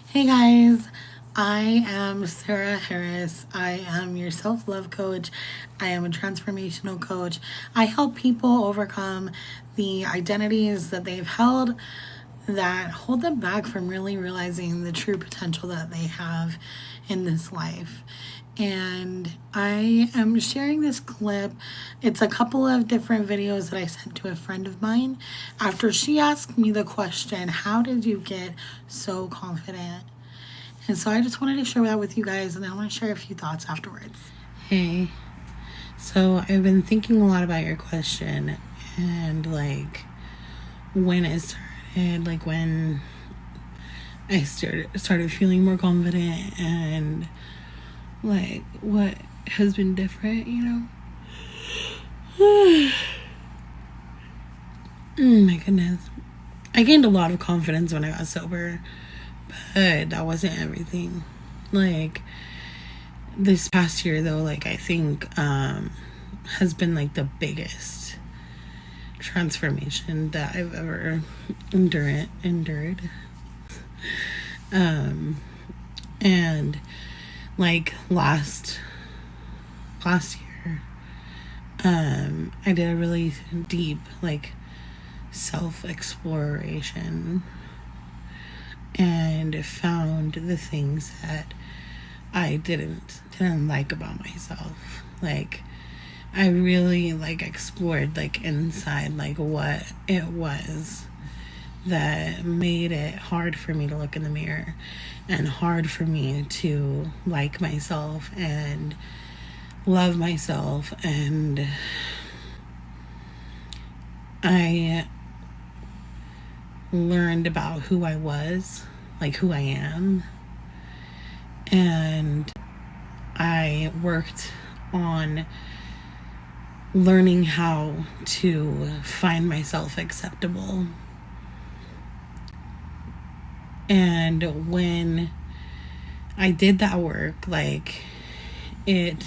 Hey guys, I am Sarah Harris. I am your self love coach. I am a transformational coach. I help people overcome the identities that they've held that hold them back from really realizing the true potential that they have in this life. And I am sharing this clip. It's a couple of different videos that I sent to a friend of mine after she asked me the question, how did you get so confident? And so I just wanted to share that with you guys, and I want to share a few thoughts afterwards. Hey, so I've been thinking a lot about your question and when it started, when I started feeling more confident and what has been different, Oh my goodness. I gained a lot of confidence when I got sober, but that wasn't everything. This past year though, I think has been the biggest transformation that I've ever endured. And last year, I did a really deep self-exploration and found the things that I didn't like about myself. I really explored inside what it was that made it hard for me to look in the mirror and hard for me to like myself and love myself. And I learned about who I was, who I am, and I worked on learning how to find myself acceptable. And when I did that work, it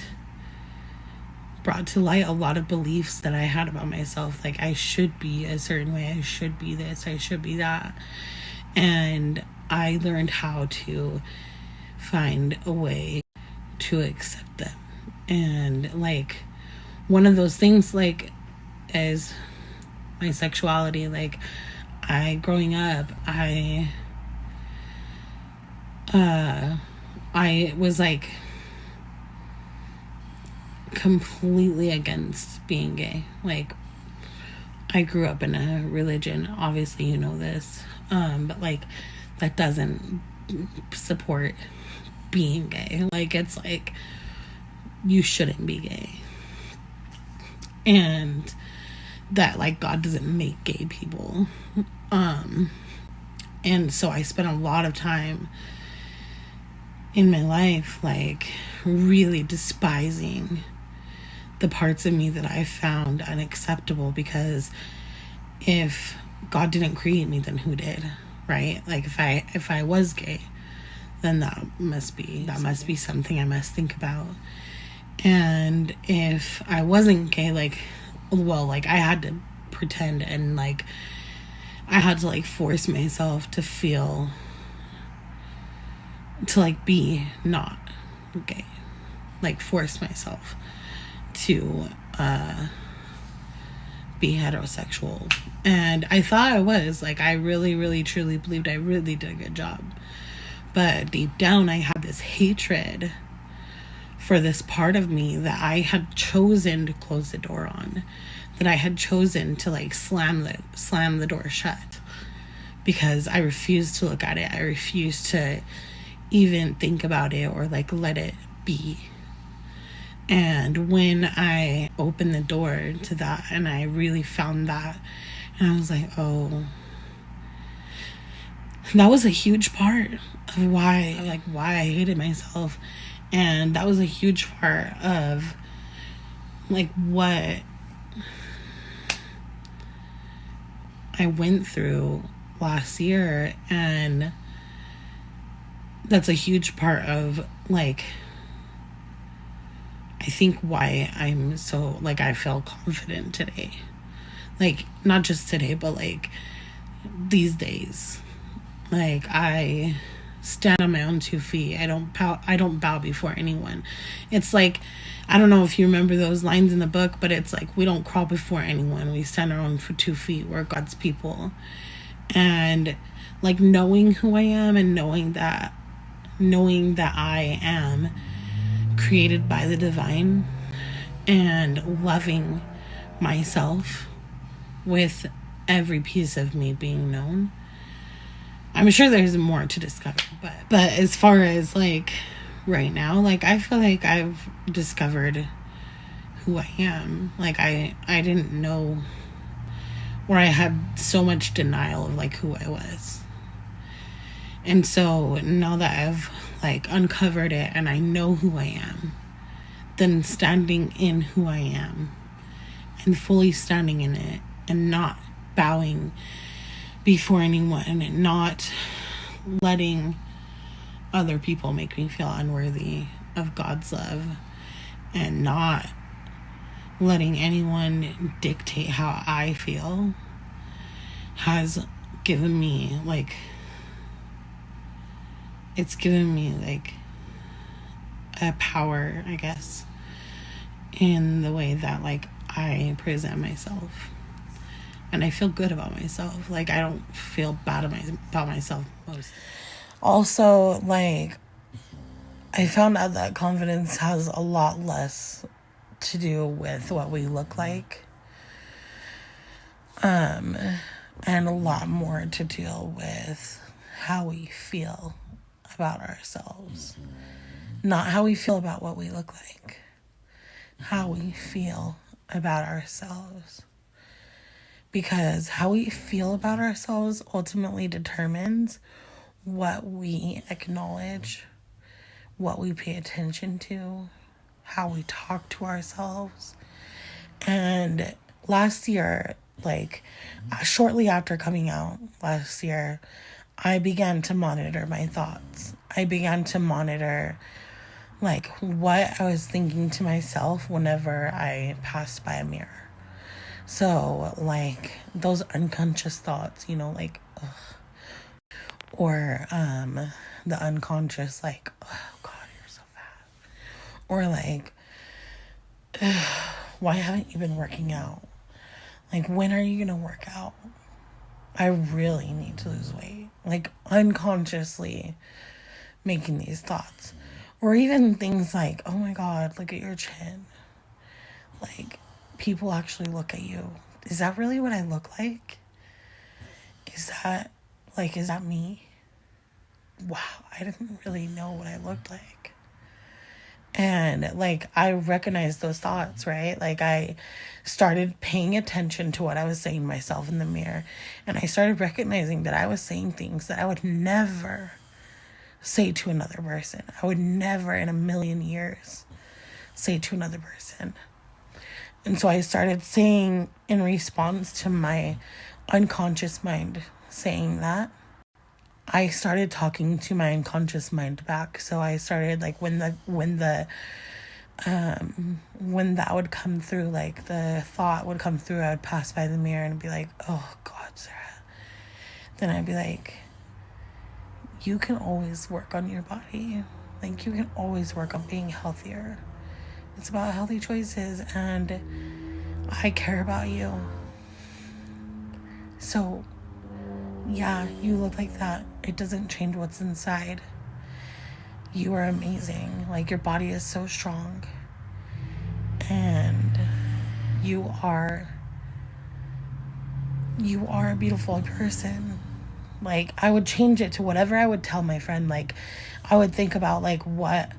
brought to light a lot of beliefs that I had about myself. I should be a certain way, I should be this, I should be that. And I learned how to find a way to accept them. And one of those things is my sexuality. Growing up, I was completely against being gay. I grew up in a religion, obviously you know this, but that doesn't support being gay. It's you shouldn't be gay, and that God doesn't make gay people. And so I spent a lot of time in my life really despising the parts of me that I found unacceptable, because if God didn't create me, then who did, right? If I was gay, then that must be something I must think about. And if I wasn't gay, I had to pretend, and I had to force myself to feel, to be not gay, force myself to be heterosexual. And I thought I was I really, really, truly believed I really did a good job. But deep down, I had this hatred for this part of me that I had chosen to close the door on, that I had chosen to slam the door shut, because I refused to look at it. I refused to even think about it or let it be. And when I opened the door to that and I really found that, and I was oh, that was a huge part of why I hated myself. And that was a huge part of what I went through last year. And that's a huge part of I think why I'm so I feel confident today. Not just today, but these days. I stand on my own 2 feet. I don't bow before anyone. It's like, I don't know if you remember those lines in the book, but it's like, we don't crawl before anyone. We stand our own for 2 feet. We're God's people. And like, knowing who I am and knowing that I am created by the divine, and loving myself with every piece of me being known. I'm sure there's more to discover, but as far as like right now, like, I feel like I've discovered who I am. Like, I didn't know, or I had so much denial of like who I was. And so now that I've like uncovered it and I know who I am, then standing in who I am and fully standing in it and not bowing before anyone and not letting other people make me feel unworthy of God's love, and not letting anyone dictate how I feel, has given me like, it's given me like a power, I guess, in the way that like I present myself. And I feel good about myself. Like, I don't feel bad about myself most. Also, like, I found out that confidence has a lot less to do with what we look like, and a lot more to deal with how we feel about ourselves. Not how we feel about what we look like. How we feel about ourselves. Because how we feel about ourselves ultimately determines what we acknowledge, what we pay attention to, how we talk to ourselves. And last year, like, shortly after coming out last year, I began to monitor my thoughts. I began to monitor like what I was thinking to myself whenever I passed by a mirror. So, like, those unconscious thoughts, you know, like, ugh. Or the unconscious, like, oh, God, you're so fat. Or, like, why haven't you been working out? Like, when are you going to work out? I really need to lose weight. Like, unconsciously making these thoughts. Or even things like, oh, my God, look at your chin. Like, people actually look at you. Is that really what I look like? Is that me? Wow, I didn't really know what I looked like. And like, I recognized those thoughts, right? Like, I started paying attention to what I was saying to myself in the mirror. And I started recognizing that I was saying things that I would never say to another person. I would never in a million years say to another person. And so I started saying, in response to my unconscious mind saying that, I started talking to my unconscious mind back. So I started, like, when that would come through, like the thought would come through, I would pass by the mirror and be like, oh God, Sarah. Then I'd be like, you can always work on your body. Like, you can always work on being healthier. It's about healthy choices, and I care about you. So, yeah, you look like that. It doesn't change what's inside. You are amazing. Like, your body is so strong. And you are a beautiful person. Like, I would change it to whatever I would tell my friend. Like, I would think about, like, what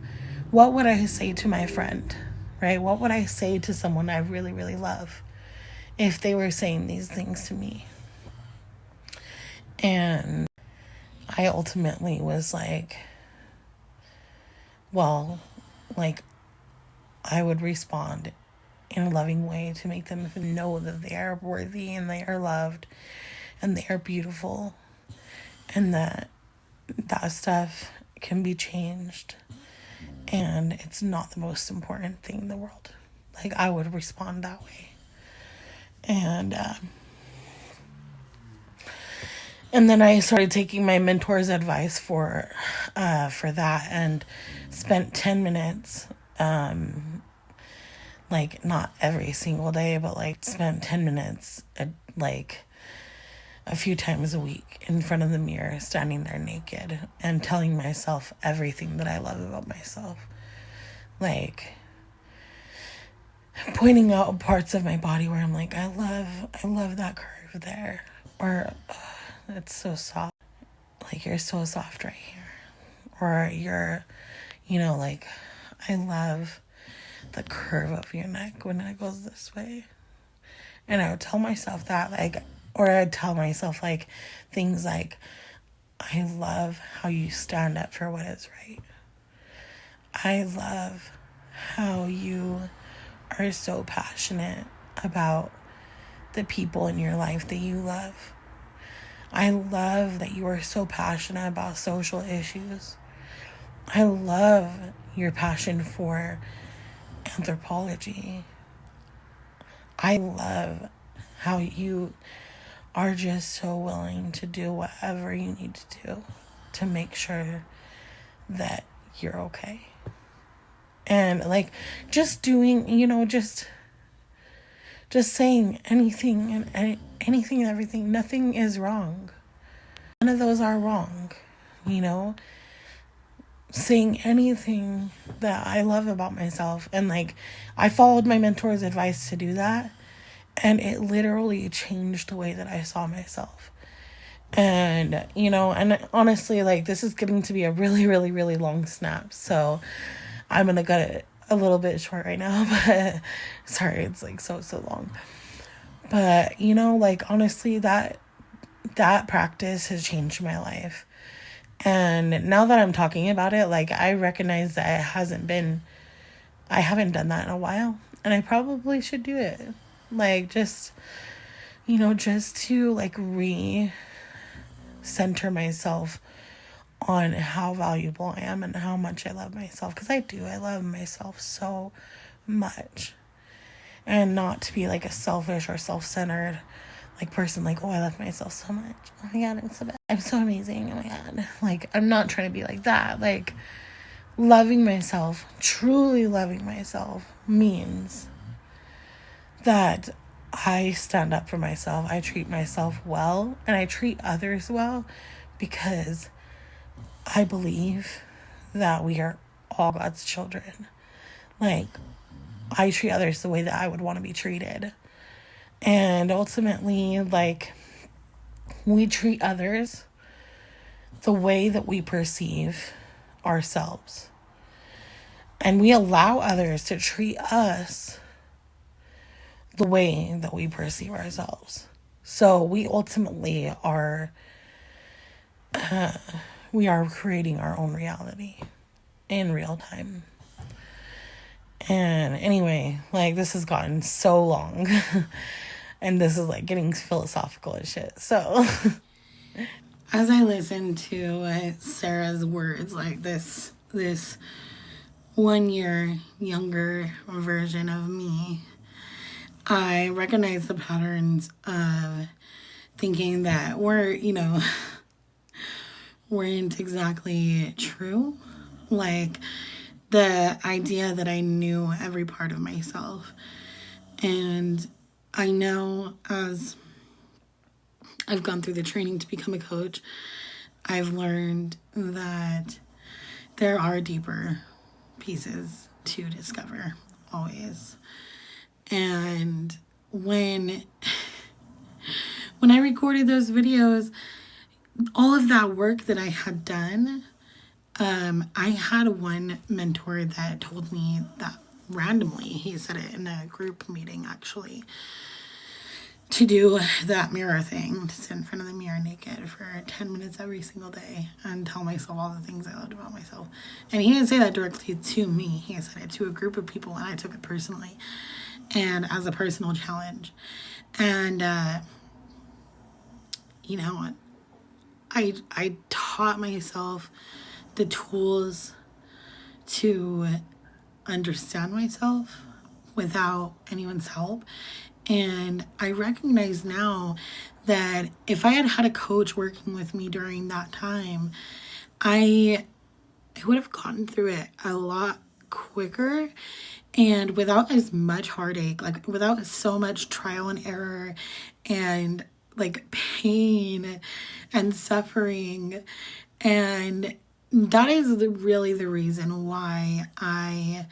would I say to my friend, right? What would I say to someone I really, really love if they were saying these things to me? And I ultimately was like, well, like, I would respond in a loving way to make them know that they are worthy and they are loved and they are beautiful, and that stuff can be changed, and it's not the most important thing in the world. Like, I would respond that way. And And then I started taking my mentor's advice for that, and spent 10 minutes, like not every single day, but like spent 10 minutes, like a few times a week in front of the mirror, standing there naked and telling myself everything that I love about myself. Like pointing out parts of my body where I'm like, I love that curve there. Or it's so soft. Like you're so soft right here. Or you're, like, I love the curve of your neck when it goes this way. And I would tell myself that, like, or I'd tell myself, like, things like, I love how you stand up for what is right. I love how you are so passionate about the people in your life that you love. I love that you are so passionate about social issues. I love your passion for anthropology. I love how you are just so willing to do whatever you need to do to make sure that you're okay. And like just doing, just saying anything and anything and everything. Nothing is wrong. None of those are wrong, saying anything that I love about myself. And like, I followed my mentor's advice to do that. And it literally changed the way that I saw myself. And, and honestly, like, this is getting to be a really, really, really long snap. So I'm going to cut it a little bit short right now. But sorry, it's like so long. But, like, honestly, that practice has changed my life. And now that I'm talking about it, like, I recognize that I haven't done that in a while. And I probably should do it. Like, just to, like, center myself on how valuable I am and how much I love myself. Because I love myself so much. And not to be, like, a selfish or self-centered, like, person, like, oh, I love myself so much. Oh my God, I'm so bad. I'm so amazing. Oh my God. Like, I'm not trying to be like that. Like, loving myself, truly loving myself, means that I stand up for myself. I treat myself well, and I treat others well, because I believe that we are all God's children. Like, I treat others the way that I would want to be treated. And ultimately, like, we treat others the way that we perceive ourselves. And we allow others to treat us the way that we perceive ourselves. So we ultimately are creating our own reality in real time. And anyway, like, this has gotten so long. And this is like getting philosophical and shit. So as I listen to Sarah's words, like this 1 year younger version of me, I recognize the patterns of thinking that weren't exactly true. Like, the idea that I knew every part of myself. And I know, as I've gone through the training to become a coach, I've learned that there are deeper pieces to discover, always. And when I recorded those videos, all of that work that I had done, I had one mentor that told me that randomly, he said it in a group meeting actually, to do that mirror thing, to sit in front of the mirror naked for 10 minutes every single day and tell myself all the things I loved about myself. And he didn't say that directly to me, he said it to a group of people, and I took it personally and as a personal challenge. And I taught myself the tools to understand myself without anyone's help. And I recognize now that if I had had a coach working with me during that time, I would have gotten through it a lot quicker and without as much heartache, like without so much trial and error and like pain and suffering. And that is really the reason why I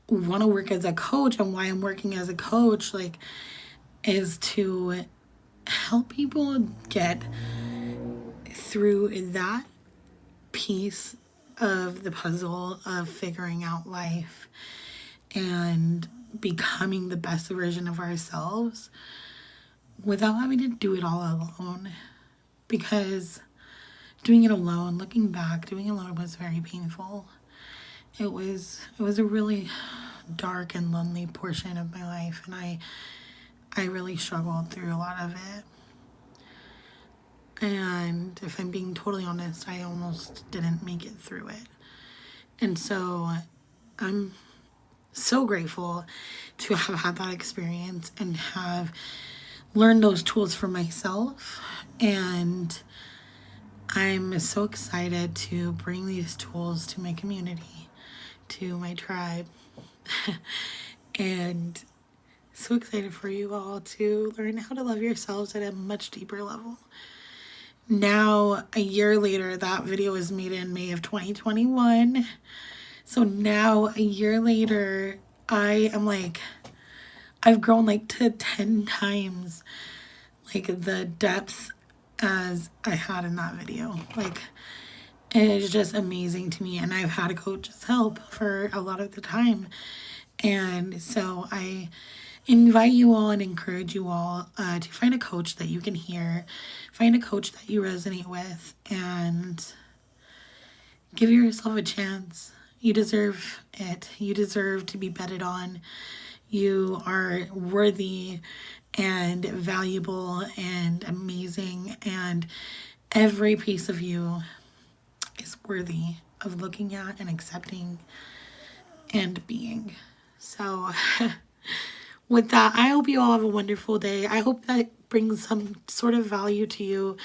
want to work as a coach and why I'm working as a coach, like, is to help people get through that piece of the puzzle of figuring out life and becoming the best version of ourselves without having to do it all alone. Because doing it alone, looking back, doing it alone was very painful. It was a really dark and lonely portion of my life, and I really struggled through a lot of it. And if I'm being totally honest, I almost didn't make it through it. And so I'm so grateful to have had that experience and have learned those tools for myself. And I'm so excited to bring these tools to my community, to my tribe, and so excited for you all to learn how to love yourselves at a much deeper level. Now, a year later, that video was made in May of 2021. So now, a year later, I am like, I've grown like to 10 times like the depth as I had in that video. Like, it is just amazing to me. And I've had a coach's help for a lot of the time. And so I invite you all and encourage you all to find a coach that you can hear, find a coach that you resonate with, and give yourself a chance. You deserve it. You deserve to be betted on. You are worthy and valuable and amazing, and every piece of you is worthy of looking at and accepting and being. So with that, I hope you all have a wonderful day. I hope that brings some sort of value to you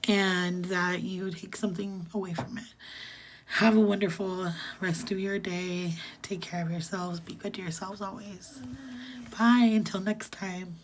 and that you take something away from it. Have a wonderful rest of your day. Take care of yourselves. Be good to yourselves always. Bye. Until next time.